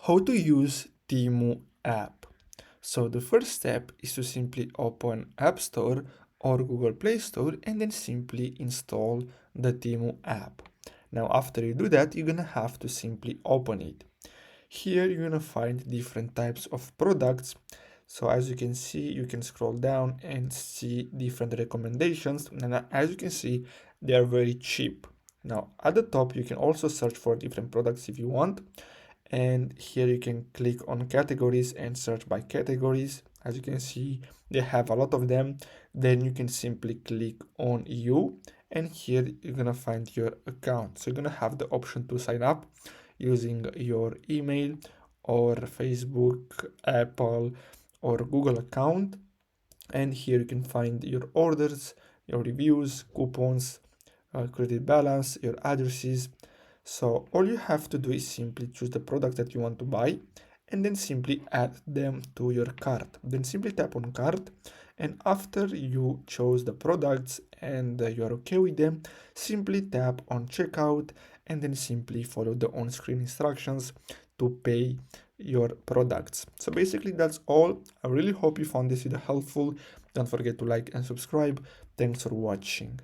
How to use Temu app. So the first step is to simply open App Store or Google Play Store and then simply install the Temu app. Now after you do that, you're gonna have to simply open it. Here you're gonna find different types of products. So as you can see, you can scroll down and see different recommendations. And as you can see, they are very cheap. Now at the top, you can also search for different products if you want. And here you can click on categories and search by categories. As you can see, they have a lot of them. Then you can simply click on you, and here you're gonna find your account. So you're gonna have the option to sign up using your email or Facebook, Apple, or Google account. And here you can find your orders, your reviews, coupons, credit balance, your addresses. So all you have to do is simply choose the product that you want to buy and then simply add them to your cart. Then simply tap on cart, and after you chose the products and you're okay with them, simply tap on checkout and then simply follow the on-screen instructions to pay your products. So basically that's all. I really hope you found this video helpful. Don't forget to like and subscribe. Thanks for watching.